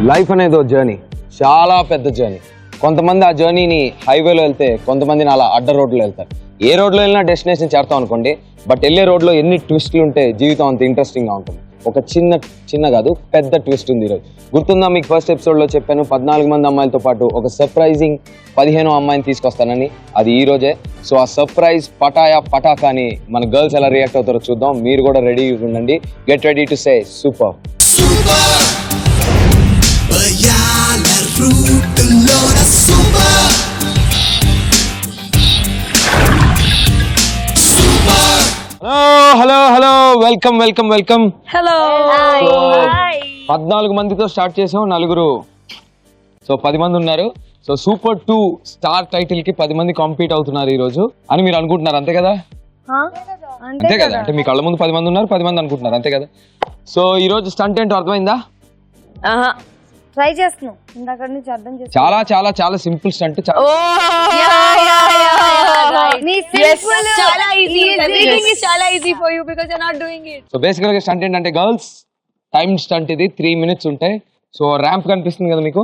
Life అనేది ఒక journey, చాలా పెద్ద జర్నీ. కొంతమంది ఆ జర్నీని హైవేలో వెళ్తే, కొంతమందిని అలా అడ్డ రోడ్లో వెళ్తారు. ఏ రోడ్లో వెళ్ళినా డెస్టినేషన్ చేరుతాం అనుకోండి, బట్ వెళ్ళే రోడ్లో ఎన్ని ట్విస్టులు ఉంటే జీవితం అంత ఇంట్రెస్టింగ్గా ఉంటుంది. ఒక చిన్న కాదు పెద్ద ట్విస్ట్ ఉంది ఈరోజు. గుర్తుందా, మీకు ఫస్ట్ ఎపిసోడ్లో చెప్పాను 14 మంది అమ్మాయిలతో పాటు ఒక సర్ప్రైజింగ్ 15వ అమ్మాయిని తీసుకొస్తానని. అది ఈ రోజే. సో ఆ సర్ప్రైజ్ పటాకా అని మన గర్ల్స్ ఎలా రియాక్ట్ అవుతారో చూద్దాం. మీరు కూడా రెడీ ఉండండి. Get ready to say super. Hello welcome. Hello 14 మందితో స్టార్ట్ చేసాం, నలుగురు, సో 10 మంది ఉన్నారు. సో సూపర్ 2 స్టార్ టైటిల్ కి 10 మంది కాంపీట్ అవుతున్నారు ఈ రోజు అని మీరు అనుకుంటున్నారు, అంతే కదా? అంతే కదా, అంటే మీ కళ్ళ ముందు 10 మంది ఉన్నారు, 10 మంది అనుకుంటున్నారు, అంతే కదా? సో ఈ రోజు స్టంట్ ఏంటో అర్థమైందా? ట్రై చేస్తున్నాం, ఇందాక నుంచి అర్థం చేస్తాం. చాలా చాలా చాలా సింపుల్ స్టంట్. సో బేసికల్ గా స్టంట్ ఏంటంటే గర్ల్స్ టైమ్ స్టంట్. ఇది 3 minutes ఉంటాయి. సో ర్యాంప్ కనిపిస్తుంది కదా మీకు,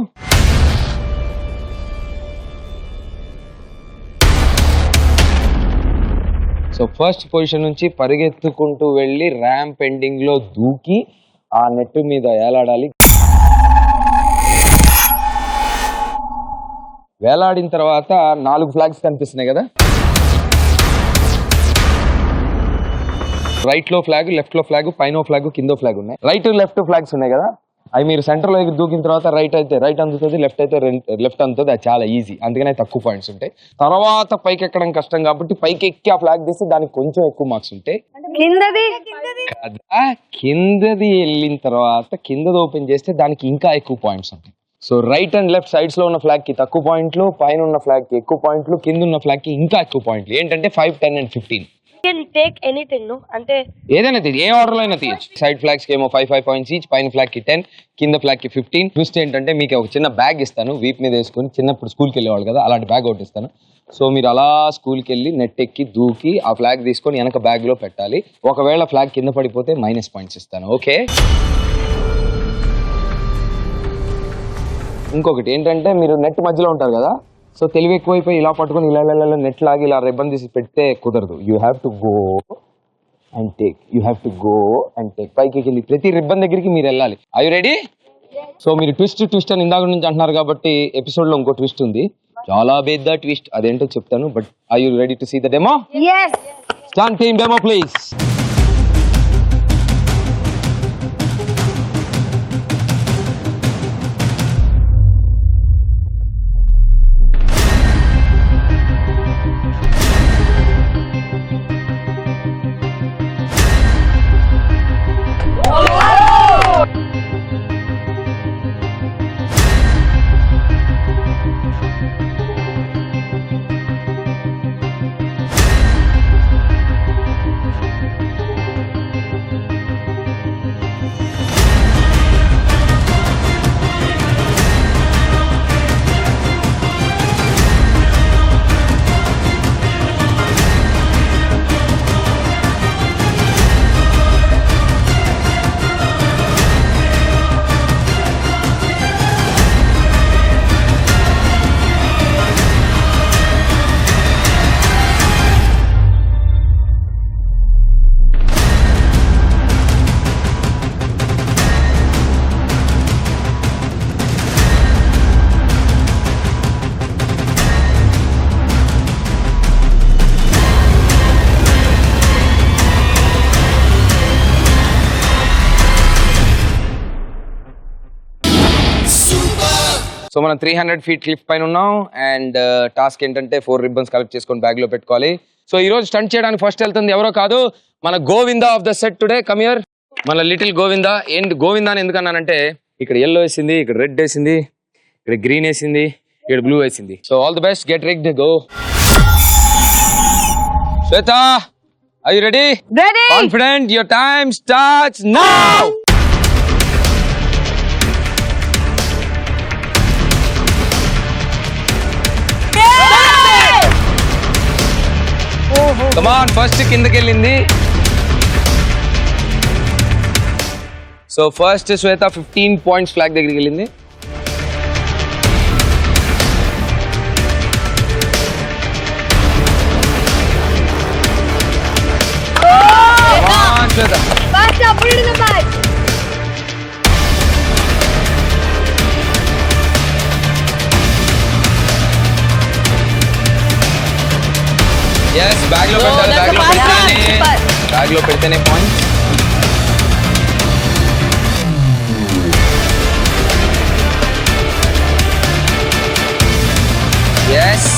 సో ఫస్ట్ పొజిషన్ నుంచి పరిగెత్తుకుంటూ వెళ్ళి ర్యాంప్ ఎండింగ్ లో దూకి ఆ నెట్ మీద ఏలాడాలి. వేలాడిన తర్వాత 4 ఫ్లాగ్స్ కనిపిస్తున్నాయి కదా, రైట్ లో ఫ్లాగ్, లెఫ్ట్ లో ఫ్లాగ్, పైన ఫ్లాగ్, కింద ఫ్లాగ్ ఉన్నాయి. రైట్ లెఫ్ట్ ఫ్లాగ్స్ ఉన్నాయి కదా, అవి మీరు సెంటర్ లో దూకిన తర్వాత రైట్ అయితే రైట్ అందుతుంది, లెఫ్ట్ అయితే లెఫ్ట్ అందుతుంది. అది చాలా ఈజీ, అందుకనే తక్కువ పాయింట్స్ ఉంటాయి. తర్వాత పైకి ఎక్కడం కష్టం కాబట్టి పైకి ఎక్కి ఆ ఫ్లాగ్ తీసి దానికి కొంచెం ఎక్కువ మార్క్స్ ఉంటాయి కదా. కిందది వెళ్ళిన తర్వాత కిందది ఓపెన్ చేస్తే దానికి ఇంకా ఎక్కువ పాయింట్స్ ఉంటాయి. So right and left sides లో ఉన్న ఫ్లాగ్ కి తక్కువ పాయింట్లు, పైన ఉన్న ఫ్లాగ్ కి ఎక్కువ పాయింట్లు, కింద ఉన్న ఫ్లాగ్ కి ఇంకా ఎక్కువ పాయింట్లు. ఏంటంటే 5, 10 and 15. అంటే ఏదైనా తీయచ్చు, ఏ ఆర్డర్ లో అయినా తీయచ్చు. సైడ్ ఫ్లాగ్స్ కి ఏమో 5 points ఈచ్, పైన ఫ్లాగ్ కి 10, కింద ఫ్లాగ్ కి 15. ట్విస్ట్ ఏంటంటే మీకు ఒక చిన్న బ్యాగ్ ఇస్తాను, వీప్ మీద వేసుకుని, చిన్నప్పుడు స్కూల్కి వెళ్ళేవాళ్ళు కదా, అలాంటి బ్యాగ్ ఒకటి ఇస్తాను. సో మీరు అలా స్కూల్కి వెళ్ళి నెట్ ఎక్కి దూకి ఆ ఫ్లాగ్ తీసుకొని వెనక బ్యాగ్ లో పెట్టాలి. ఒకవేళ ఫ్లాగ్ కింద పడిపోతే -. పాయింట్స్ ఇస్తాను, ఓకే? ఇంకొకటి ఏంటంటే మీరు నెట్ మధ్యలో ఉంటారు కదా, సో తెలివి ఎక్కువైపోయి ఇలా పట్టుకొని ఇలా నెట్ లాగి ఇలా రిబ్బన్ తీసి పెడితే కుదరదు. You have to go and take. పైకి వెళ్ళి ప్రతి రిబ్బన్ దగ్గరికి మీరు వెళ్ళాలి. I you ready? సో మీరు ట్విస్ట్ అని ఇందాక నుంచి అంటున్నారు కాబట్టి ఎపిసోడ్ లో ఇంకో ట్విస్ట్ ఉంది, చాలా పెద్ద ట్విస్ట్. అదేంటో చెప్తాను, but I you ready to see the demo? yes. Stand team demo please. So మనం 300 feet క్లిఫ్ పైన ఉన్నాం. అండ్ టాస్క్ ఏంటంటే 4 ribbons కలెక్ట్ చేసుకొని బ్యాగ్ లో పెట్టుకోవాలి. సో ఈ రోజు స్టంట్ చేయడానికి ఫస్ట్ వెళ్తుంది ఎవరో కాదు, మన Govinda of the set today. Come here, మన లిటిల్ గోవిందా. ఏంటి గోవిందా అని ఎందుకన్నానంటే ఇక్కడ yellow వేసింది, ఇక్కడ రెడ్ వేసింది, ఇక్కడ గ్రీన్ వేసింది, ఇక్కడ బ్లూ వేసింది. So all the best, get ready to go. Shweta, are you ready? Confident? Your time starts now. Come on, first కిందకి వెళ్ళింది. So first Shweta 15 points flag దగ్గరికి వెళ్ళింది. ఎస్ బ్యాగ్ లో పెట్టాలి, బ్యాగ్ లో పెడితేనే బ్యాగ్ లో పెడితేనే point. Yes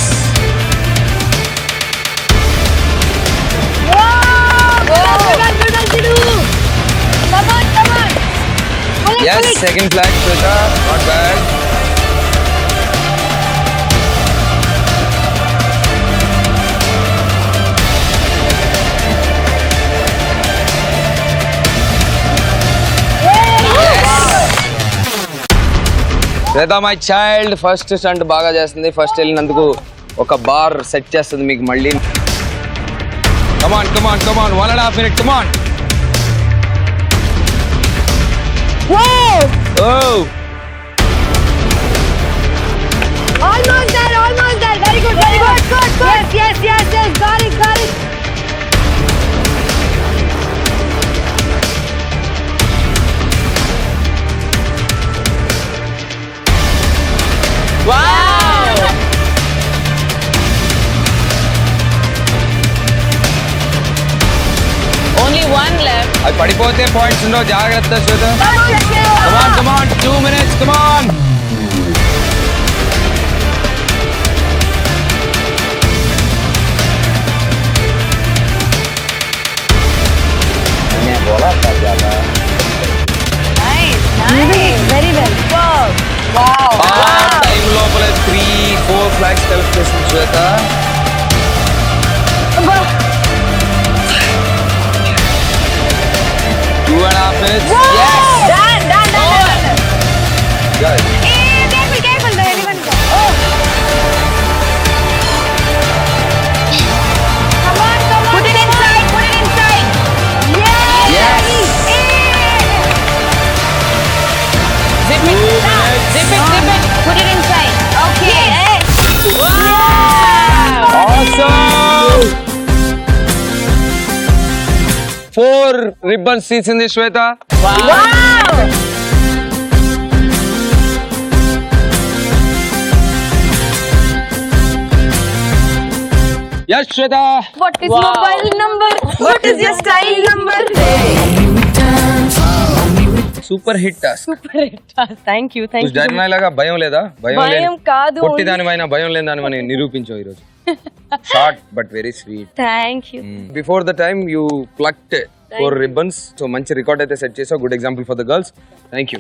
yes second flag Shweta, not bad. Shweta my child first stunt బాగా చేస్తుంది. ఫస్ట్ వెళ్ళినందుకు ఒక బార్ సెట్ చేస్తుంది మీకు మళ్ళీ. కమాన్ కమాన్ కమాన్, 1.5 minutes, come on. Oh! Almost there, almost there. Very good, very good. Good, good. Yes, yes, yes, yes. Got it, got it. Wow! Only one left. అది పడిపోతే points ఉండవు, జాగ్రత్త శ్వేత. కమాన్ కమాన్, 2 minutes, కమాన్. Nice, nice. Very well. Wow. Time లోపల 3-4 flags collect చేస్తుంది శ్వేత. Two and a half minutes. Yes. Done, done, done, done. Good. Careful, careful. The elephant. Come on, come on. Put it inside, put it inside. Yes. Yes. Zip it. Zip it, zip it. Put it inside. Okay. Wow. Awesome. 4 ribbons తీసింది శ్వేత. Wow. Yes, Shweta. What is Wow. mobile number? What is your style number? Super hit task. Thank you, thank you. డైనమై లాగా భయం లేదా? భయం కాదు. కొట్టి దానివైనా భయం లేని దానివని నిరూపించావు ఈ రోజు. Short but very sweet. Thank you. Before the time you plucked 4 ribbons. So మంచి రికార్డ్ అయితే సెట్ చేసావు. Good example for the girls. Thank you.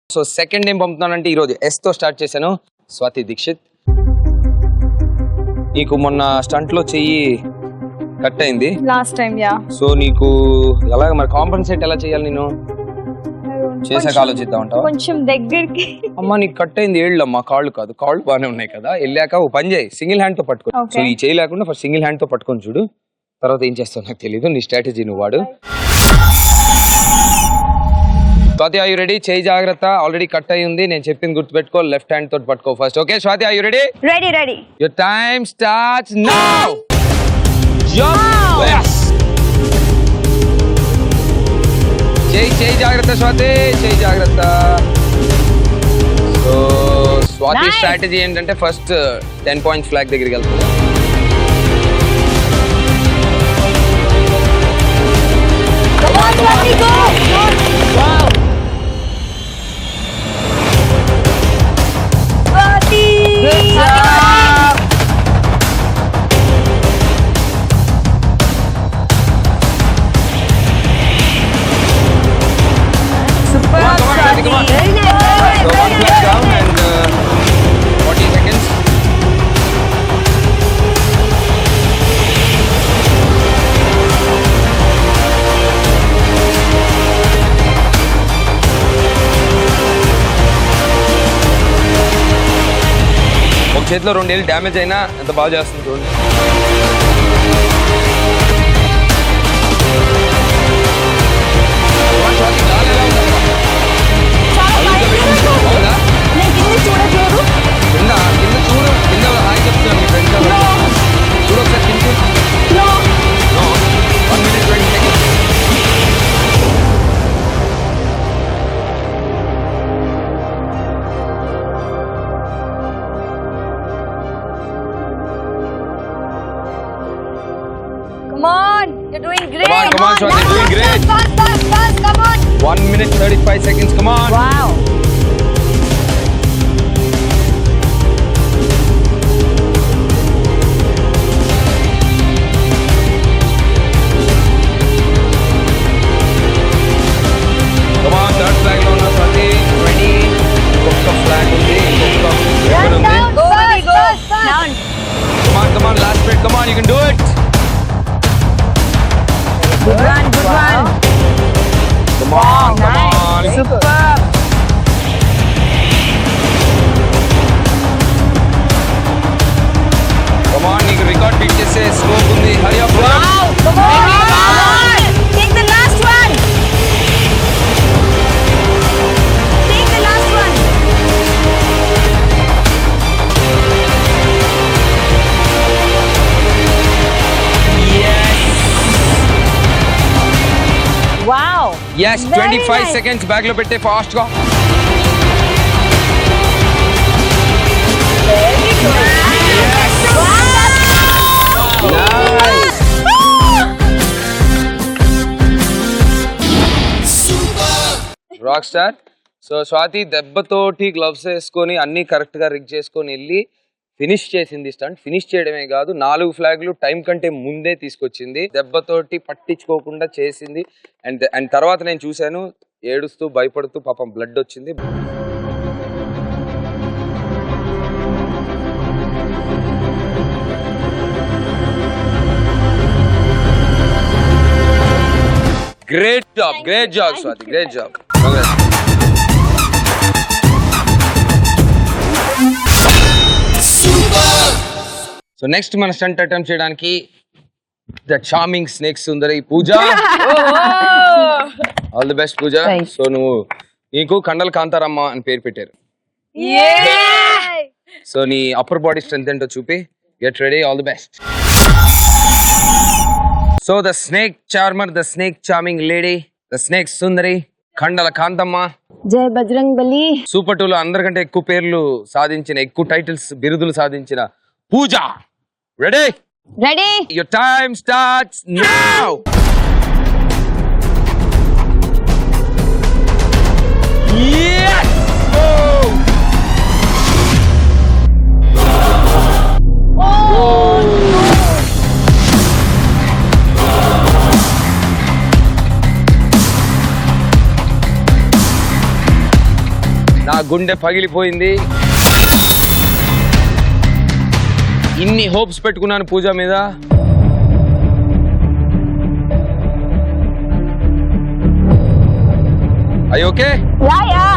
So second ఏం పంపుతున్నానంటే ఈరోజు ఎస్ తో స్టార్ట్ చేశాను. స్వాతి దీక్షిత్, నీకు మొన్న స్టంట్ లో చెయ్యి కట్ అయింది. Last time, yeah. సో నీకు ఎలాగ మరి కాంపన్సేట్ ఎలా చేయాలి? నేను చేసాక ఆలోచిద్దాం అంటావా? కొంచెం దగ్గరికి. అమ్మా నీకు కట్ అయింది ఏళ్ళు అమ్మా, కాళ్ళు కాదు. కాళ్ళు బాగానే ఉన్నాయి కదా. వెళ్ళాక ఓ పని చేయి, సింగిల్ హ్యాండ్ తో పట్టుకో. సో ఈ చేయి లేకుండా ఫస్ట్ సింగిల్ హ్యాండ్ తో పట్టుకొని చూడు. తర్వాత ఏం చేస్తావు నాకు తెలియదు. నీ స్ట్రాటజీ నువ్వు వాడు. Swathi are you ready? చేయి జాగ్రత్త, ఆల్రెడీ కట్ అయి ఉంది. నేను చెప్పింది గుర్తుపెట్టుకో. లెఫ్ట్ హ్యాండ్ తోటి పట్టుకో first. Okay Swathi, are you ready? Ready, ready. Your time starts now. చేయి జాగ్రత్త స్వాతి, చేయి జాగ్రత్త. So Swathi Nice. స్ట్రాటజీ ఏంటంటే ఫస్ట్ 10 points ఫ్లాగ్ దగ్గరికి వెళ్తుంది. Come on, Swati, go. Wow. Swati. Good job. Super, Come on, Swati, come on. Very nice. So one flag down and 40 seconds. ఒక చేతిలో 2 ఏళ్ళు డ్యామేజ్ అయినా ఎంత బాగా చేస్తుంది చూడండి. స్వాతి, గాలి ఎలా ఉంది? అవునా? కింద చూడు, కింద హాయ్ చెప్తాను మీ ఫ్రెండ్స్ చూడు ఒకసారి కింద చూడు. No. 1 minute 20 seconds. Swati, doing great. Fast, come on. 1 minute 35 seconds, come on. Wow. Come on, third flag lo unna Swati. 20. Inకొక flag ఉంది. ఇంకొక ribbon ఉంది. Go, baby, go. Down. Come on, last bit. Come on, you can do it. Good one, good one. Come on, come on. Superb. Come on, నీకు record beat చేసే scope ఉంది. Hari up. Wow. Come on. Take the last one. Take the last one. Wow. Yes, Very 25 nice. seconds bag లో పెట్టే fast గా. Nice. Rock star. So Swathi దెబ్బతోటి gloves వేసుకొని అన్ని correct గా రిగ్ చేసుకొని వెళ్ళి ఫినిష్ చేసింది స్టంట్. ఫినిష్ చేయడమే కాదు 4 ఫ్లాగ్లు టైం కంటే ముందే తీసుకొచ్చింది. దెబ్బతోటి పట్టించుకోకుండా చేసింది. అండ్ తర్వాత నేను చూశాను ఏడుస్తూ భయపడుతూ పాపం బ్లడ్ వచ్చింది. Great job, Swati. Great job. Congrats. So next మన స్టంట్ అటెంప్ట్ చేయడానికి ద చార్మింగ్ స్నేక్ సుందరి Pooja. All the best Pooja. So నువ్వు నీకు కండల కాంతారమ్మ అని పేరు పెట్టారు. సో నీ అప్పర్ బాడీ స్ట్రెంత్ ఏంటో చూపి. Get ready. All the best. So the snake charmer, the snake charming lady, the snake సుందరి కండల కాంతమ్మ. జై బజరంగ్ బలి. సూపర్ 2 లో అందరికంటే ఎక్కువ పేర్లు సాధించిన, ఎక్కువ టైటిల్స్ బిరుదులు సాధించిన Pooja. Ready? Ready. Your time starts now. Yes! నా గుండె పగిలిపోయింది. ఇన్ని హోప్స్ పెట్టుకున్నాను పూజ మీద. Are you okay? Yeah.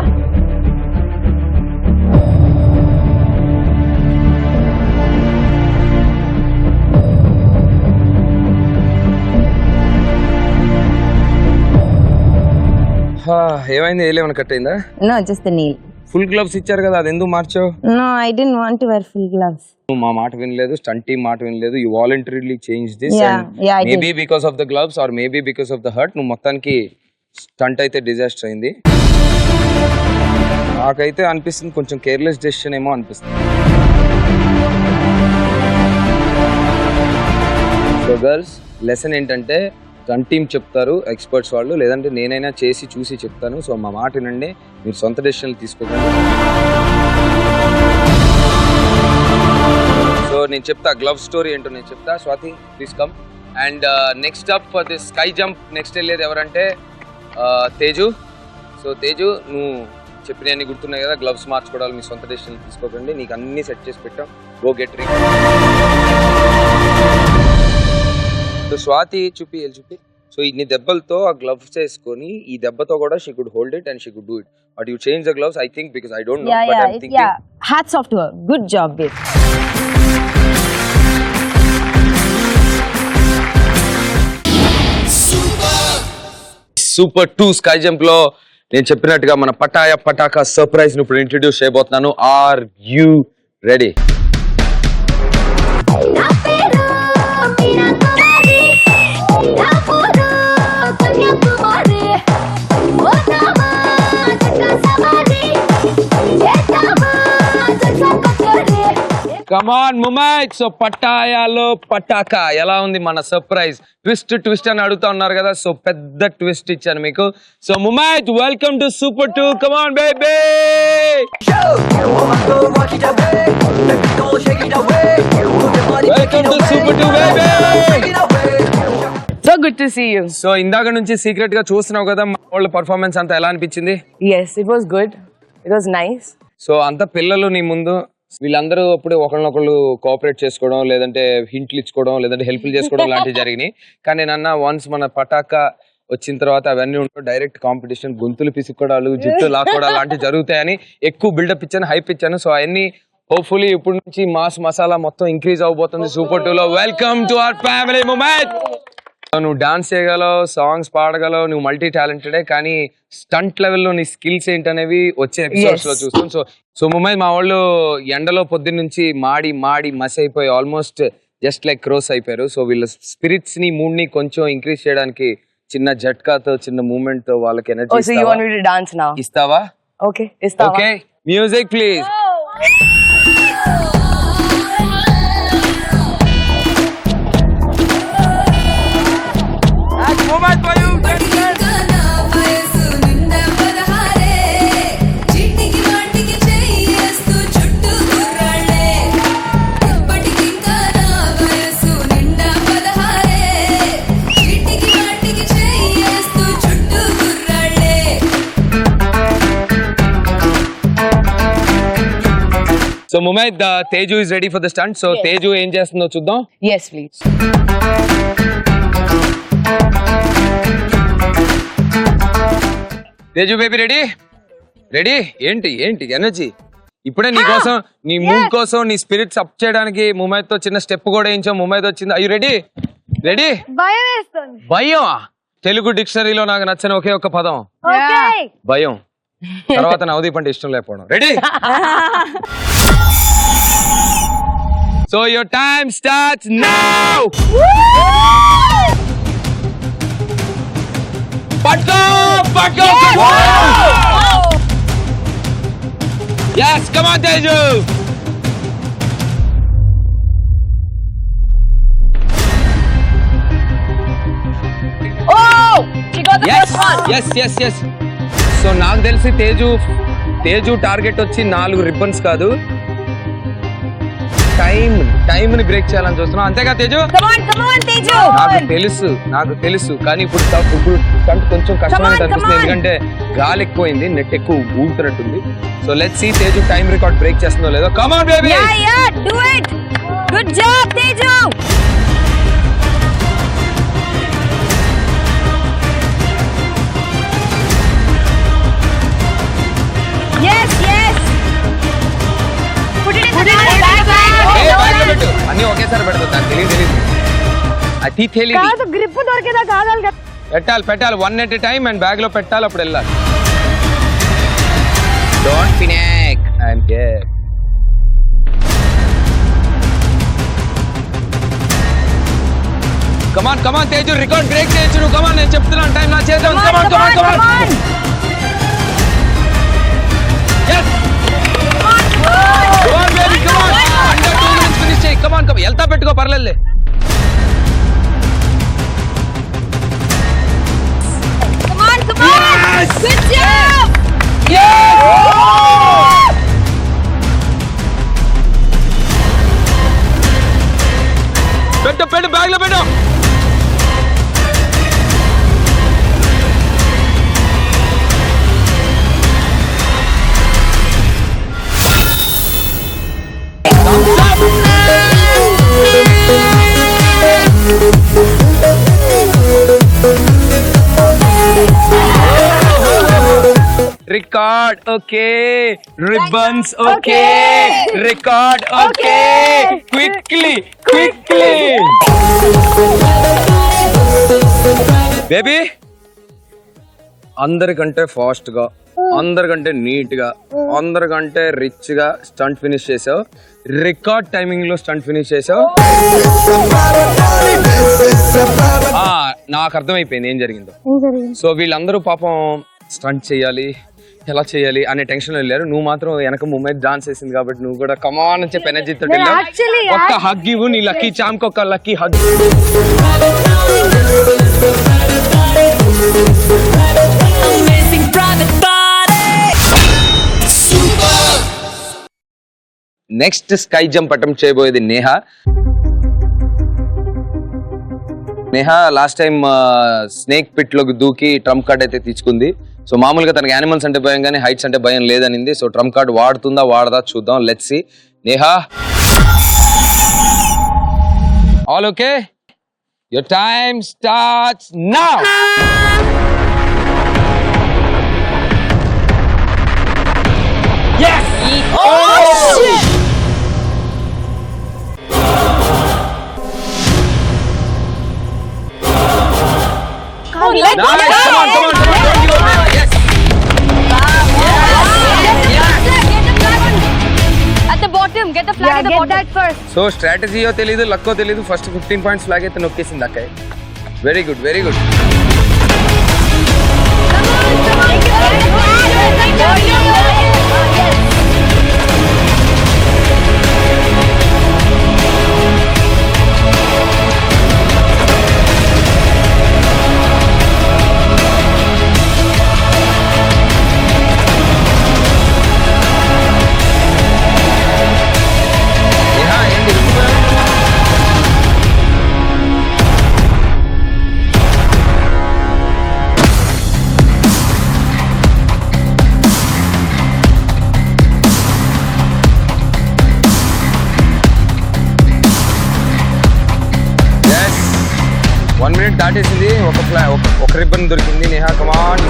ఏమైంది? ఏలేమన్నా కట్ అయిందా? No, just the nail. Full gloves ఇచ్చారు కదా, అది ఎందుకు మార్చావు? No, I didn't want to wear full gloves. నువ్వు మా మాట వినలేదు, స్టంట్ టీమ్ మాట వినలేదు. You voluntarily change this. Yeah, I maybe because of the gloves or maybe because of the hurt నువ్వు మొత్తానికి స్టంట్ అయితే డిజాస్టర్ అయింది. నాకైతే అనిపిస్తుంది కొంచెం కేర్లెస్ డెసిషన్ ఏమో అనిపిస్తుంది. సో గర్ల్స్, లెసన్ ఏంటంటే స్టంట్ టీమ్ చెప్తారు ఎక్స్పర్ట్స్ వాళ్ళు, లేదంటే నేనైనా చేసి చూసి చెప్తాను. సో మా మాట వినండి, మీరు సొంత డెసిషన్లు తీసుకోకండి. సో నేను చెప్తా గ్లవ్ స్టోరీ ఏంటో నేను చెప్తా. Swathi please come. And next up for this sky jump next వెళ్ళేది ఎవరంటే తేజు. సో తేజు, నువ్వు చెప్పినవన్నీ గుర్తున్నాయి కదా, గ్లవ్స్ మార్చుకోవడాలు మీ సొంత డెసిషన్లు తీసుకోకండి. నీకు అన్ని సెట్ చేసి పెట్టాం. Go get ring. So Swathi చూపి. సో ఇన్ని దెబ్బలతో ఆ గ్లవ్స్ చేసుకొని ఈ దెబ్బతో కూడా she could hold it and she could do it. But you change the gloves I think because I don't know but I am thinking. Yeah. Hats off to her. Good job, babe. Super 2 sky jump లో నేను చెప్పినట్టుగా మన Pataka surprise ను ఇప్పుడు introduce చేయబోతున్నాను. Are you ready? Come on Mumaith. So పటాయాలో పటాకా ఎలా ఉంది మన సర్ప్రైజ్? ట్విస్ట్ అని అడుగుతా ఉన్నారు కదా, సో పెద్ద ట్విస్ట్ ఇచ్చాను మీకు. So Mumaith, welcome to super 2. Come on baby. Welcome to super 2 baby. So good to see you. So ఇందాక నుంచి సీక్రెట్ గా చూస్తున్నావు కదా, మా వాళ్ళ పర్ఫార్మెన్స్ అంతా ఎలా అనిపించింది? Yes, it was good. It was nice. So అంత పిల్లలు నీ ముందు, వీళ్ళందరూ అప్పుడు ఒకళ్ళనొకళ్ళు కోఆపరేట్ చేసుకోవడం, లేదంటే హింట్లు ఇచ్చుకోవడం, లేదంటే హెల్ప్లు చేసుకోవడం లాంటివి జరిగినాయి. కానీ నాన్న వన్స్ మన పటాకా వచ్చిన తర్వాత అవన్నీ ఉంటాయి, డైరెక్ట్ కాంపిటీషన్, గొంతులు పిసుక్కోవడాలు, జుట్టు లాక్కోవడాలు లాంటివి జరుగుతాయని ఎక్కువ బిల్డప్ ఇచ్చాను, హైప్ ఇచ్చాను. సో అవన్నీ హోప్ఫుల్లీ ఇప్పటి నుంచి మాస్ మసాలా మొత్తం ఇంక్రీజ్ అవబోతుంది సూపర్ 2 లో. Welcome to our family Mumaith. నువ్వు డాన్స్ చేయగలవు, సాంగ్స్ పాడగలవు, నువ్వు మల్టీ టాలెంటెడే, కానీ స్టంట్ లెవెల్లో నీ స్కిల్స్ ఏంటనేవి వచ్చే ఎపిసోడ్స్ లో చూస్తాం. సో ముమైత్, మా వాళ్ళు ఎండలో పొద్దున్న నుంచి మాడి మసి అయిపోయి ఆల్మోస్ట్ జస్ట్ లైక్ క్రోస్ అయిపోయారు. సో వీళ్ళ స్పిరిట్స్ ని, మూడ్ ని కొంచెం ఇంక్రీజ్ చేయడానికి చిన్న జట్కాతో, చిన్న మూమెంట్ తో వాళ్ళకి energy Oh, so you want me to dance now? ఇస్తావా? Okay, istava. Okay, music please. So Mumaith, Teju is ready for the stunt. So Teju ఏం చేస్తుందో చూద్దాం. Yes, please. Teju baby ready? ఏంటి ఎనర్జీ? ఇప్పుడే నీ కోసం, నీ మూడ్ కోసం, నీ స్పిరిట్స్ అప్ చేయడానికి ముమైత్ తో చిన్న స్టెప్ కూడా వేయించాం. ముమైత్ వచ్చింది. Are you ready? భయం వేస్తుంది. భయం? తెలుగు డిక్షనరీలో నాకు నచ్చని ఒకే ఒక్క పదం భయం. తర్వాత నవదీప్ అంటే ఇష్టం లేకపోవడం. Ready? So your time starts now. పట్టుకో. Yes, come on Teju. Oh, she got the first one. Yes. So నాకు తెలిసి తేజు టార్గెట్ వచ్చి 4 రిబ్బన్స్ కాదు, టైం ని బ్రేక్ చేయాలని చూస్తున్నాం. అంతేగా తేజు? Come on, Teju. నాకు తెలుసు కానీ ఇప్పుడు స్టంట్ కొంచెం కష్టమైన అనిపిస్తుంది, ఎందుకంటే గాలి ఎక్కువైంది, నెట్ ఎక్కువ ఊపుతున్నట్టుంది. So let's see Teju time record break చేస్తుందో లేదో. Come on baby. Yeah, do it. Good job, Teju. Yes. Put it in the bag. పెట్టు, అన్ని ఒకేసారి పెడతా. నాకు తెలియదు అది తెలియదు. గ్రిప్ దొరికేదా కాదాలి కదా. పెట్టాలి 1 at a time and bag లో పెట్టాలి, అప్పుడు వెళ్ళాలి. Don't panic, I'm here. Come on Teju, record break చేయొచ్చు నువ్వు. కమాన్, నేను చెప్తున్నాను, టైం నా చేద్దాం. కమాన్. Yes. Come on baby, come on. Under 2 minutes finish చేయి. కమాన్ వెళ్తా, పెట్టుకో, పర్లేదులే. Come on. Yes. Good job. Yes. పెట్టు బ్యాగ్ లో పెట్టు. Record okay, ribbons okay, record okay, quickly. Baby, అందరికంటే ఫాస్ట్ గా, అందరికంటే నీట్ గా, అందరికంటే రిచ్ గా స్టంట్ ఫినిష్ చేసావు. రికార్డ్ టైమింగ్ లో స్టంట్ ఫినిష్ చేసావు. నాకు అర్థమైపోయింది ఏం జరిగిందో. సో వీళ్ళందరూ పాపం స్టంట్ చేయాలి, ఎలా చేయాలి అనే టెన్షన్ వెళ్ళారు. నువ్వు మాత్రం వెనక మూమెంట్ డాన్స్ చేసింది కాబట్టి నువ్వు కూడా కమాన్ అని చెప్పి ఎనర్జీ తోటి వెళ్ళావు. actually, ఒక్క హగ్ ఇవ్వు, నీ లక్కీ చామ్కి ఒక lucky hug. Next sky jump attempt చేయబోయేది Neha. Neha last time snake pit లోకి దూకి ట్రంప్ కార్డ్ అయితే తీసుకుంది. సో మామూలుగా తనకి యానిమల్స్ అంటే భయం కానీ హైట్స్ అంటే భయం లేదనింది. సో ట్రంప్ కార్డ్ వాడుతుందా వాడదా చూద్దాం. Let's see. Neha, all okay? Your time starts now. Yes! Oh shit! Let go. Nice. Come on. Don't give up, Neha. Yes. At the bottom, get the flag at the get bottom. that first. So స్ట్రాటజీయో తెలీదు, లక్కో తెలీదు. First 15 points flag అయితే నొక్కేసింది అక్క. Very good, very good. దాటేసింది. ఒక ribbon దొరికింది. Neha come on.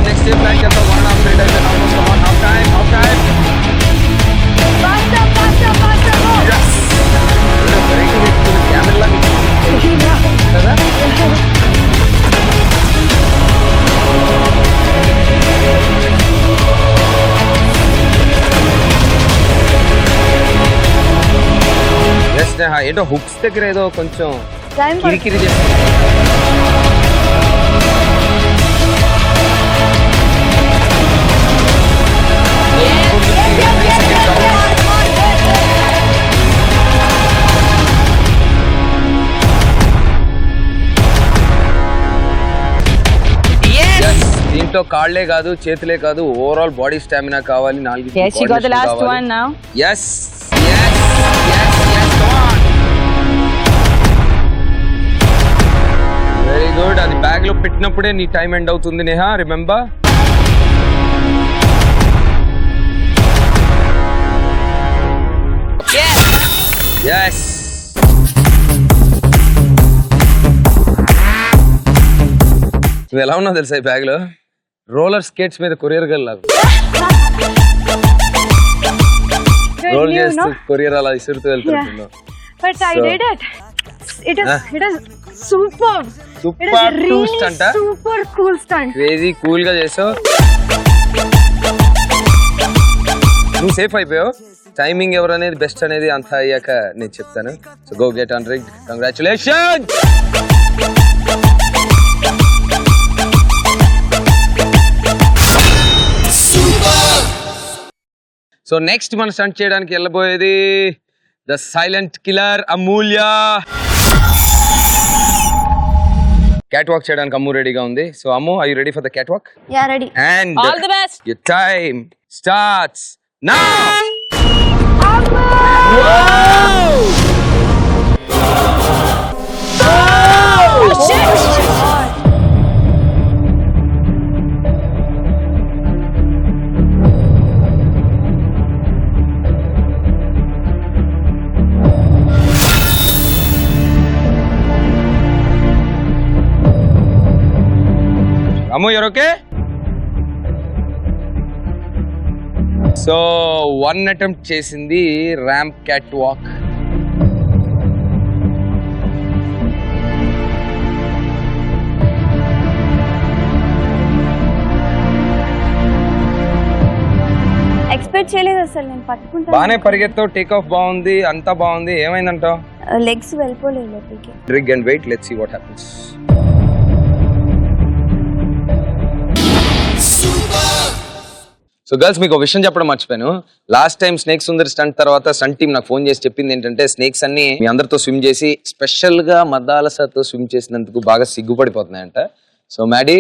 Next day plan చేద్దాం. 1.5 minutes అయితే ఆల్మోస్ట్. Come on, half time. ఏంటో హుక్స్ దగ్గర ఏదో కొంచెం కిరికిరి చేస్తుంది. దీంట్లో కాళ్లే కాదు, చేతులే కాదు, ఓవరాల్ బాడీ స్టామినా కావాలి. 4 Yes, she got the last one now. Yes. Come on. Very good. అది బ్యాగ్ లో పెట్టినప్పుడే నీ టైం ఎండ్ అవుతుంది నేహా, రిమెంబర్. Yes. నువ్వు ఎలా ఉన్నావు తెలుసా ఈ బ్యాగ్ లో? రోలర్ స్కేట్స్ మీద కొరియర్ గల్ లాగా రోల్ చేస్తూ కొరియర్ అలా ఇసురుతూ వెళ్తున్నావు. But I did it. It is superb. Super it is really stunt, super cool stunt. Crazy cool గా చేసావు. నువ్వు సేఫ్ అయిపోయావు. టైమింగ్ ఎవరు అనేది బెస్ట్ అనేది అంతా అయ్యాక నేను చెప్తాను. So go get on rig. Congratulations. So next మనం స్టంట్ చేయడానికి వెళ్ళబోయేది the silent killer Amulya. Cat walk చేయడానికి అమ్ము రెడీగా ఉంది. So Ammu, are you ready for the cat walk? Yeah, ready. And All the best. Your time starts now. Oh shit! Ammu, you're okay? So, one attempt చేసింది ramp catwalk. చేయలేదు అసలు, నేను పట్టుకుంటాను. బాగానే పరిగెత్తావు, take off బాగుంది, అంతా బాగుంది, ఏమైందంటావు? లెగ్స్ వెళ్ళిపోలేదు లోపలికి. Drag and wait, let's see what happens. So girls, మీకు ఒక విషయం చెప్పడం మర్చిపోయాను. లాస్ట్ టైం స్నేక్ సుందర్ స్టంట్ తర్వాత స్టంట్ టీమ్ నాకు ఫోన్ చేసి చెప్పింది ఏంటంటే, స్నేక్స్ అన్ని మీ అందరితో స్విమ్ చేసి స్పెషల్ గా మదాలసాతో స్విమ్ చేసినందుకు బాగా సిగ్గుపడిపోతున్నాయంట. సో మ్యాడీ,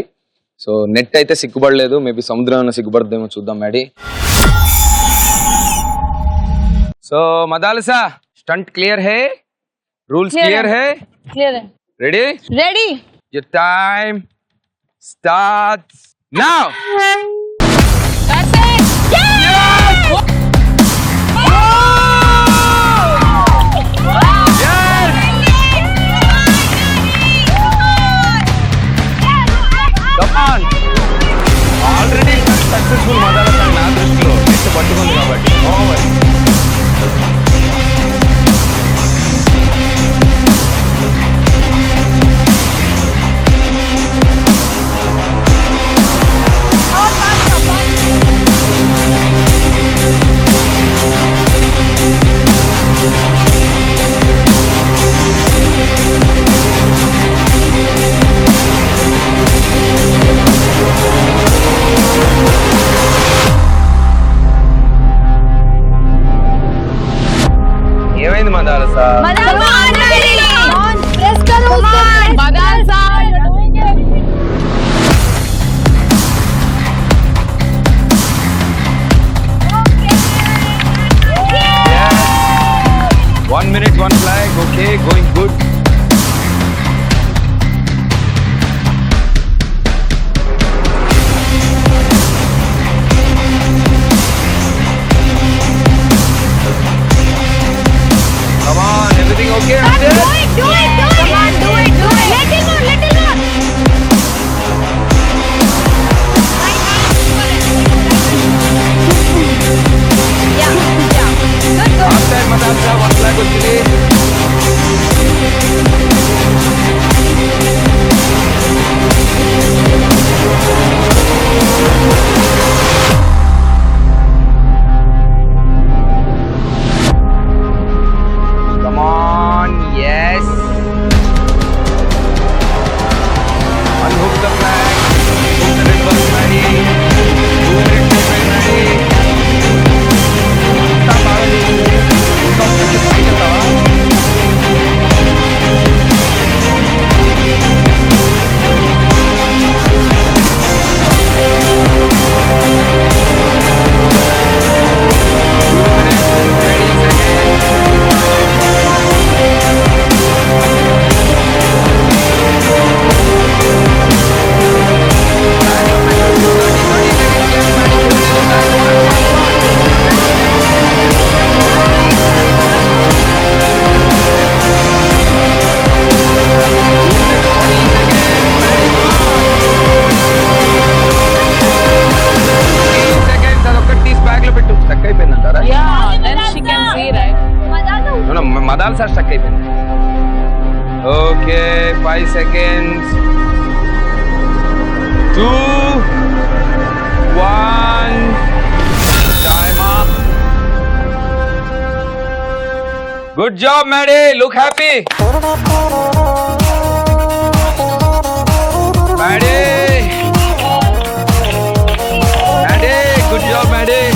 సో నెట్ అయితే సిగ్గుపడలేదు, మేబీ సముద్రం ఏమైనా సిగ్గుపడదేమో చూద్దాం Maddy. So Madalasa, stunt clear హే, రూల్స్ క్లియర్ హే, Clear है. Ready? Ready. Your time starts now. That's it. Yes! Yes! Come on. Already successful Madalasa na దృష్టిలో నెట్ పట్టుకుంది కాబట్టి ఓవర్. ఏమైంది Madalasa? Come on, ready. Come on, press करो उसको. Madalsa, you're doing it. Yes. 1 minute, 1 flag. Okay, going good. Come on, everything okay? Do it, do it, do it. Come on, do it, do it. Little more, little more. Yeah, yeah. Good, good. Last time Madalsa 1 flag వచ్చింది. Come on, yes. Unhook the flag. Hook the red bus, Maddie. 2 minutes to play, Maddie. అంతా బాగుంది. ఇంకా కొంచెం పైకి వెళ్తావా? Yeah, then she can see, right? Madalsa stuck అయిపోయింది. Okay, 5 seconds. 2, 1. Time up. Good job, Maddie. Look happy. Maddie. Maddie, good job, Maddie.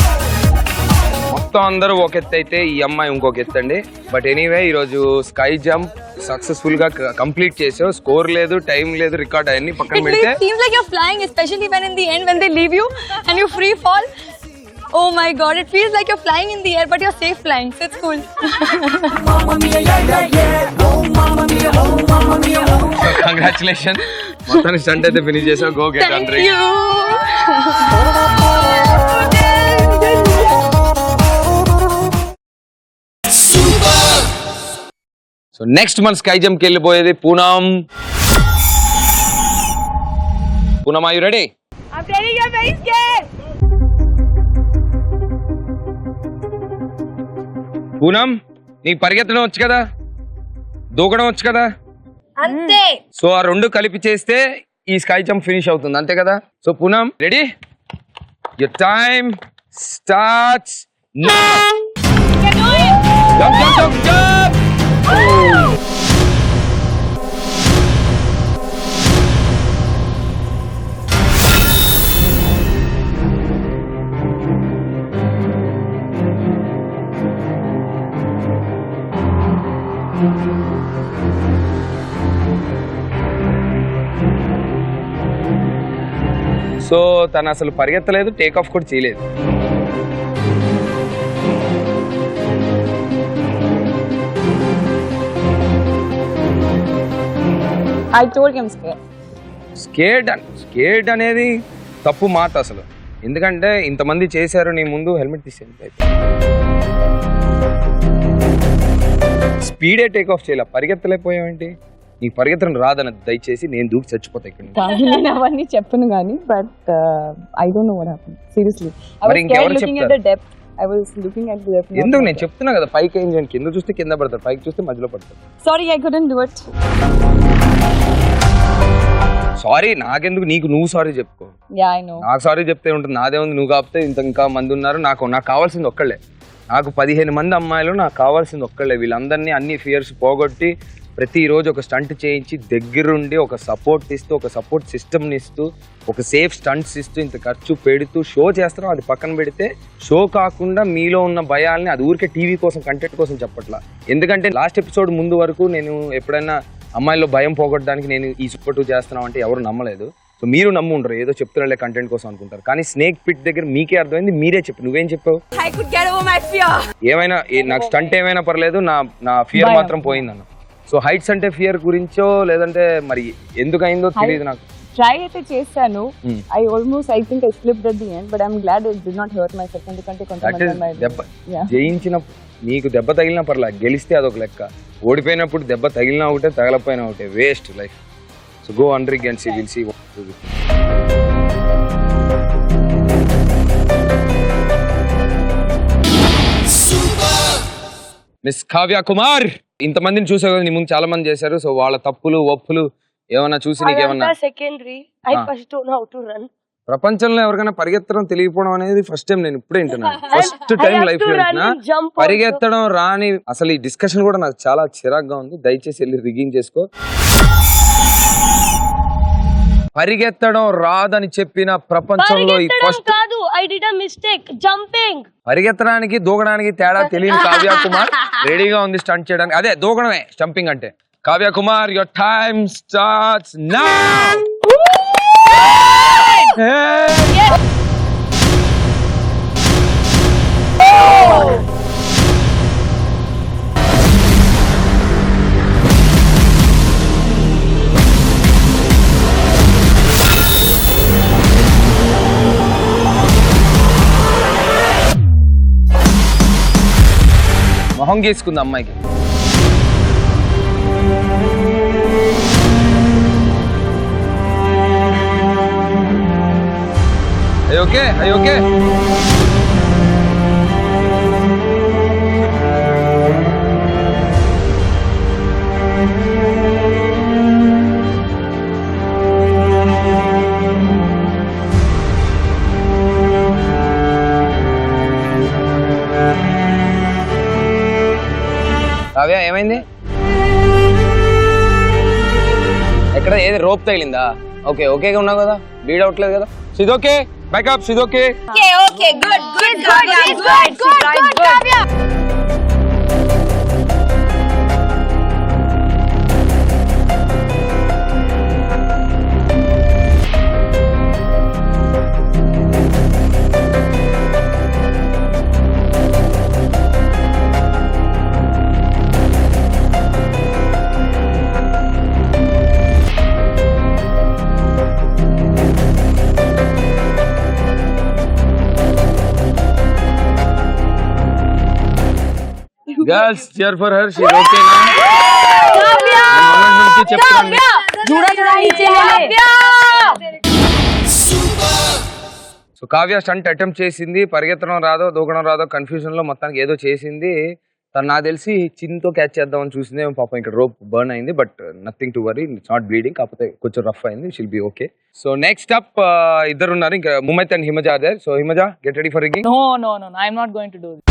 మొత్తం అందరూ ఒక ఎత్తు అయితే ఈ అమ్మాయి ఇంకొక ఎత్తు అండి. బట్ ఎనీవే, ఈరోజు స్కై జంప్ సక్సెస్ఫుల్ గా కంప్లీట్ చేసావు. స్కోర్ లేదు, టైం లేదు, రికార్డ్ అవన్నీ పక్కన పెడితే Seems like you're flying, especially when in the end when they leave you and you free fall. Oh my god, it feels like you're flying in the air, but you're safe flying, so it's cool. Congratulation, మొత్తానికి stunt అయితే finish చేసావు. Go get Thank 100. you. So next మన sky జంప్కి వెళ్ళిపోయేది Poonam. Poonam, are you ready? I'm ready, you're very scared. Poonam, నీకు పరిగెత్తడం వచ్చు కదా, దూకడం వచ్చు కదా. అంతే. సో ఆ రెండు కలిపి చేస్తే ఈ స్కై జంప్ ఫినిష్ అవుతుంది, అంతే కదా. So Poonam, ready? Your time starts now. You can do it. Jump, jump, jump, jump. So తను అసలు పరిగెత్తలేదు, టేక్ ఆఫ్ కూడా చేయలేదు. I told him scared. Scared అనేది తప్పు మాట అసలు. ఎందుకంటే ఇంతమంది చేశారు నీ ముందు, హెల్మెట్ తీసేది. స్పీడే టేక్ ఆఫ్ చేయాలి, పరిగెత్తలేకపోయావేంటి? నీకు పరిగెత్తడం రాదని దయచేసి నేను దూకి చచ్చిపోతా ఇక్కడ. కాదు నేను అవన్నీ చెప్పను కానీ but I don't know what happened seriously I మరి వాస్ ఇంకెవరు looking at the depth I was looking at the depth ఎందుకు నేను చెప్తున్నా కదా, పైకి ఏం చేయండి, కింద చూస్తే కింద పడతారు, పైకి చూస్తే మధ్యలో పడతారు. Sorry I couldn't do it sorry నాకెందుకు, నీకు నువ్వు సారీ చెప్పుకో. యా ఐ నో నాకు సారీ చెప్తే ఉంటుంది, నాదే ఉంది. నువ్వు కాకపోతే ఇంకా మంది ఉన్నారు. నాకు కావాల్సింది ఒక్కళ్ళే. నాకు 15 మంది అమ్మాయిలు, నాకు కావాల్సింది ఒక్కళ్ళే. వీళ్ళందరినీ అన్ని ఫియర్స్ పోగొట్టి ప్రతిరోజు ఒక స్టంట్ చేయించి దగ్గరుండి ఒక సపోర్ట్ ఇస్తూ, ఒక సపోర్ట్ సిస్టమ్ని ఇస్తూ, ఒక సేఫ్ స్టంట్స్ ఇస్తూ, ఇంత ఖర్చు పెడుతూ షో చేస్తాం. అది పక్కన పెడితే షో కాకుండా మీలో ఉన్న భయాల్ని అది ఊరికే టీవీ కోసం కంటెంట్ కోసం చెప్పట్లా. ఎందుకంటే లాస్ట్ ఎపిసోడ్ ముందు వరకు నేను ఎప్పుడైనా అమ్మాయిల్లో భయం పోగొట్టడానికి నేను ఈ సూపర్ 2 చేస్తున్నాం అంటే ఎవరు నమ్మలేదు. సో మీరు నమ్ము ఉండరు, ఏదో చెప్తున్నారులే కంటెంట్ కోసం అనుకుంటారు. కానీ స్నేక్ పిట్ దగ్గర మీకే అర్థమైంది, మీరే చెప్పు. నువ్వేం చెప్పావు? I could get over my fear. ఏమైనా నాకు స్టంట్ ఏమైనా పర్లేదు, నా ఫియర్ మాత్రం పోయిందన్న. సో హైట్స్ అంటే ఫియర్ గురించో లేదంటే మరి ఎందుకు అయిందో తెలియదు నాకు. ట్రై అయితే చేశాను. I almost I think I slipped at the end but I'm glad it did not hurt my self. ఎందుకంటే కొంతమంది దెబ్బ జయించిన నీకు దెబ్బ తగిలినా పర్లే, గెలిస్తే అదొక లెక్క. ఓడిపోయినప్పుడు దెబ్బ తగిలినా ఒకటే, తగలపోయినా ఒకటే, waste life. So go under and see, will see. Miss Kavya Kumar, ఇంతమందిని చూసావు కదా, నీ ముందు చాలా మంది చేశారు. సో వాళ్ళ తప్పులు ఒప్పులు ఏమన్నా చూసి నీకేమన్నా? Secondary. I first don't know how to run. ప్రపంచంలో ఎవరికైనా పరిగెత్తడం తెలియకపోవడం అనేది ఫస్ట్ టైం నేను ఇప్పుడే వింటున్నాను. ఫస్ట్ టైం లైఫ్ లో వింటున్నా. పరిగెత్తడం రాని అసలు ఈ డిస్కషన్ కూడా నాకు చాలా చిరాగ్గా ఉంది. దయచేసి వెళ్ళి రిగ్గింగ్ చేసుకో. పరిగెత్తడం రాదని చెప్పిన ప్రపంచంలో ఈ ఫస్ట్ కాదు, I did a mistake. Jumping. పరిగెత్తడానికి దూకడానికి తేడా తెలియని కావ్య కుమార్ రెడీగా ఉంది స్టంట్ చేయడానికి. అదే దూకడమే జంపింగ్ అంటే. Kavya Kumar, your time starts now. మొహం గీసుకుంది అమ్మాయికి. ఓకే ఓకే కావ్య ఏమైంది? ఎక్కడ ఏది రోప్ తగిలిందా? ఓకే ఓకేగా ఉన్నావు కదా, బ్లీడ్ అవట్లేదు కదా. ఇది ఓకే, బ్యాకప్. ఇది okay. Okay, good, Kavya, good, Kavya. Girls, cheer for her. She's okay now. So Kavya stunt attempt చేసింది, పరిగెత్తడం రాదో దూకడం రాదో కన్ఫ్యూజన్ లో మొత్తానికి ఏదో చేసింది. తను నాకు తెలిసి చిన్తో క్యాచ్ చేద్దామని చూసిందే పాపం ఇక్కడ రోప్ బర్న్ అయింది but nothing to worry it's not bleeding కాకపోతే కొంచెం రఫ్ అయింది she'll be okay so next up ఇద్దరు ఉన్నారు ఇంకా Mumaith and Himaja there so Himaja get ready for rigging No, I'm not going to do this.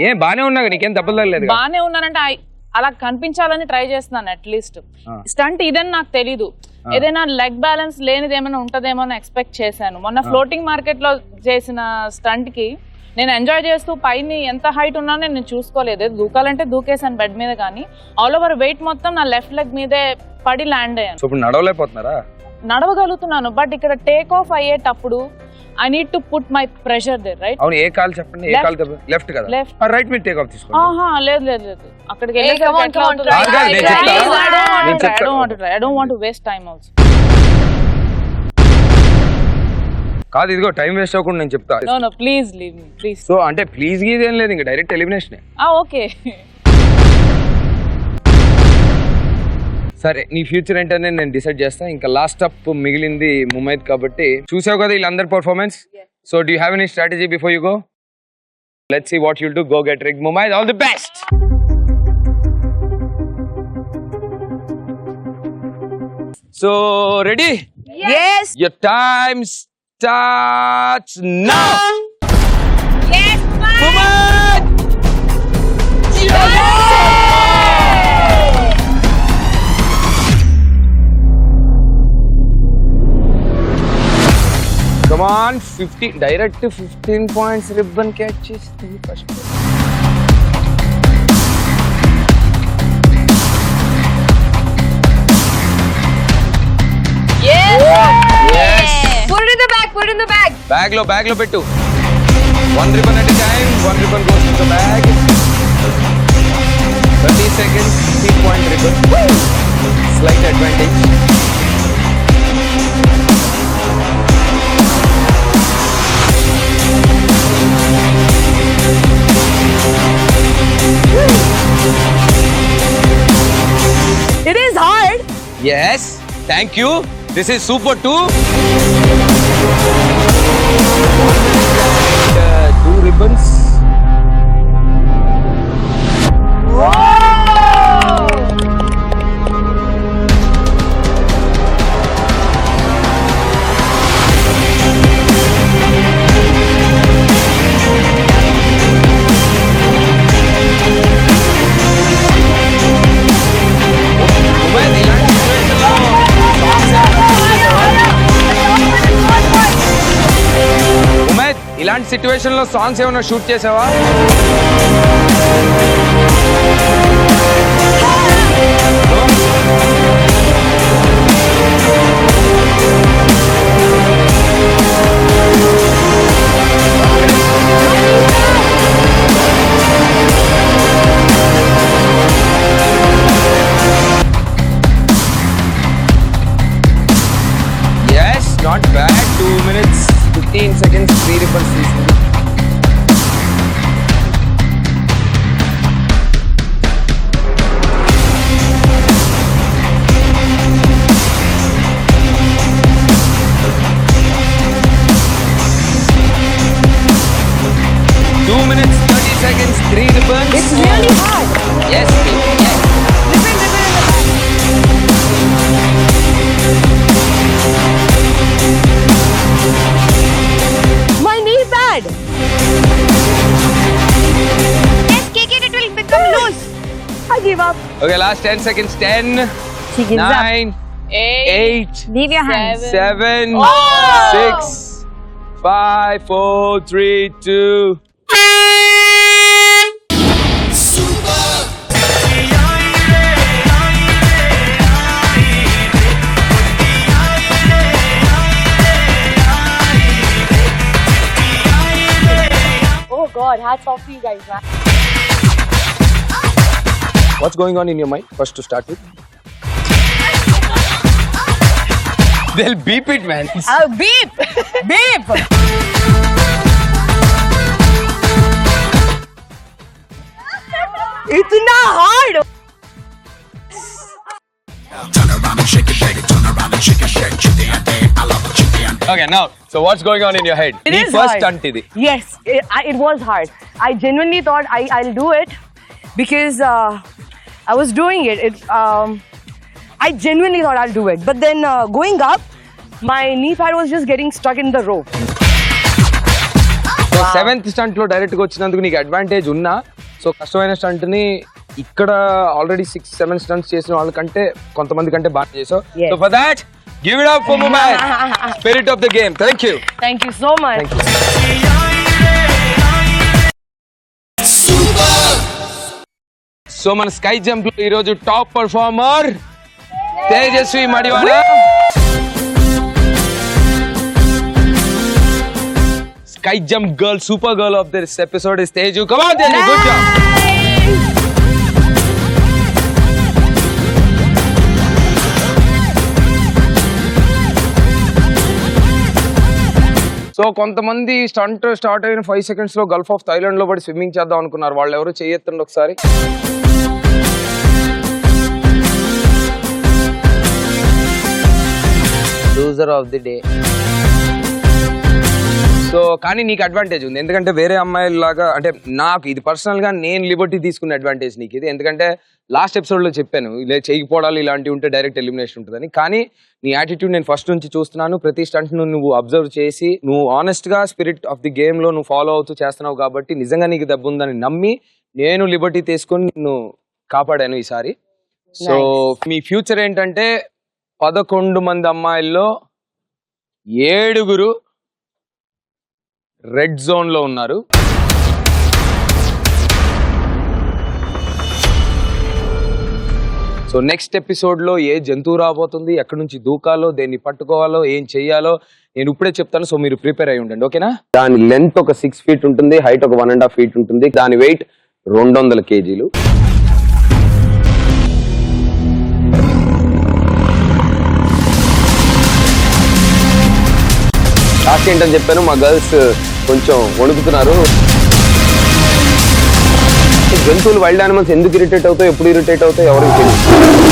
ఏం బానే ఉన్నా నీకేం తప్పలేదు బానే ఉన్నానంటే అలా కనిపించాలని ట్రై చేస్తున్నాను అట్లీస్ట్ స్టంట్ ఇదని నాకు తెలీదు ఏదైనా లెగ్ బ్యాలెన్స్ లేనిది ఏమైనా ఉంటదేమో అని ఎక్స్పెక్ట్ చేశాను మొన్న ఫ్లోటింగ్ మార్కెట్ లో చేసిన స్టంట్ కి నేను ఎంజాయ్ చేస్తూ పైన ఎంత హైట్ ఉన్నానో నేను చూసుకోలేదు దూకాలంటే దూకేసాను బెడ్ మీద కానీ ఆల్ ఓవర్ వెయిట్ మొత్తం నా లెఫ్ట్ లెగ్ మీదే పడి ల్యాండ్ అయ్యాను. సో ఇప్పుడు నడవలేకపోతున్నారా? నడవగలుగుతున్నాను బట్ ఇక్కడ టేక్ ఆఫ్ అయ్యేటప్పుడు I need to put my pressure there, right? అవును ఏ కాల్ చెప్పండి ఏ కాల్ లెఫ్ట్ కదా Left. రైట్ మీద టేక్ ఆఫ్ తీసుకోండి. లేదు అక్కడికి Hey, come on, వెళ్ళేసరికి try. I don't want to try. I don't want to waste time also. కాదు ఇదిగో టైం వేస్ట్ అవ్వకుండా నేను చెప్తా. No, please leave me, please. So అంటే ప్లీజ్ గీది ఏం లేదు ఇంకా డైరెక్ట్ ఎలిమినేషన్. Okay. సరే నీ ఫ్యూచర్ ఏంటనే నేను డిసైడ్ చేస్తా. ఇంకా లాస్ట్ అప్ మిగిలింది ముమైత్ కాబట్టి చూసావు కదా వీళ్ళందరి performance. So do you have any strategy before you go? Let's see what you'll do. Go get rig Mumaith. All the best. So ready? Yes. Your time starts now. Yes, man. Mumayt! Come on, 15 direct to 15 points ribbon catches the first. Yes. Put it in the bag. Put it in the bag. Bag lo pettu. One ribbon at a time. One ribbon goes to the bag. 30 seconds. 3-point ribbon. Slight advantage. It is hard. Yes. Thank you. This is super 2. 2 ribbons. ఇలాంటి situation లో songs ఏమైనా shoot చేసావా? Yes, not bad. 2 minutes 15 seconds, 3 ribbons తీసింది. Two minutes, 30 seconds, 3 ribbons. It's really hard. Yes, yes. My knee bad. Yes, kick it. It will become loose. I give up. Okay, last 10 seconds. 10, She gives up. 9, 8, Leave your hands. 7, Oh! 6, 5, 4, 3, 2. Oh God, hats off to you guys, man. What's going on in your mind? First to start with. They'll beep it, man. Oh, beep. Beep. इतना hard. Turn around and shake it, turn around and shake it, shake it, I love it, Okay, now, so what's going on in your head? It The is first hard. stunt idi. Yes, it was hard. I genuinely thought I'll do it because I was doing it. I genuinely thought I'll do it. But then going up, my knee pad was just getting stuck in the rope. So seventh stunt లో direct గా వచ్చినందుకు నీకు advantage ఉన్నా so కష్టమైన stunt ని ఇక్కడ already 6-7 stunts చేసిన వాళ్ళకంటే కొంతమంది కంటే బాగా చేసావు. Yes. So for that give it up for Mumai spirit of the game. Thank you. Thank you so much. So మన స్కై జంప్ లో ఈ రోజు top performer Tejaswi Madivada. Sky jump girl, super girl of this episode is Teju. Come on, Teju, good job. So కొంతమంది stunt start అయిన 5 seconds లో Gulf of Thailand లో పడి swimming చేద్దాం అనుకున్నారు. వాళ్ళు ఎవరు చేయొత్తండి ఒకసారి. Loser of the day. So కానీ నీకు అడ్వాంటేజ్ ఉంది ఎందుకంటే వేరే అమ్మాయిలాగా అంటే నాకు ఇది పర్సనల్ గా నేను లిబర్టీ తీసుకున్న అడ్వాంటేజ్ నీకు ఇది. ఎందుకంటే లాస్ట్ ఎపిసోడ్ లో చెప్పాను ఇలా చేయకపోవడాలు ఇలాంటివి ఉంటే డైరెక్ట్ ఎలిమినేషన్ ఉంటుందని. కానీ నీ యాటిట్యూడ్ నేను ఫస్ట్ నుంచి చూస్తున్నాను. ప్రతి స్టంట్ నువ్వు అబ్జర్వ్ చేసి నువ్వు ఆనెస్ట్ గా స్పిరిట్ ఆఫ్ ది గేమ్ లో నువ్వు ఫాలో అవుతూ చేస్తున్నావు కాబట్టి నిజంగా నీకు దెబ్బ ఉందని నమ్మి నేను లిబర్టీ తీసుకొని నిన్ను కాపాడాను ఈసారి. సో మీ ఫ్యూచర్ ఏంటంటే 11 మంది అమ్మాయిల్లో 7 రెడ్ జోన్ లో ఉన్నారు. సో నెక్స్ట్ ఎపిసోడ్ లో ఏ జంతువు రాబోతుంది, ఎక్కడి నుంచి దూకాలో, దేన్ని పట్టుకోవాలో, ఏం చెయ్యాలో నేను ఇప్పుడే చెప్తాను. సో మీరు ప్రిపేర్ అయి ఉండండి, ఓకేనా? దాని లెంత్ ఒక 6 feet ఉంటుంది, హైట్ ఒక 1.5 feet ఉంటుంది, దాని వెయిట్ 200 kgs. లాస్ట్ ఏంటని చెప్పాను, మా గర్ల్స్ కొంచెం వణుకుతున్నారు. జంతువులు వైల్డ్ యానిమల్స్ ఎందుకు ఇరిటేట్ అవుతాయి, ఎప్పుడు ఇరిటేట్ అవుతాయి ఎవరికి తెలియదు.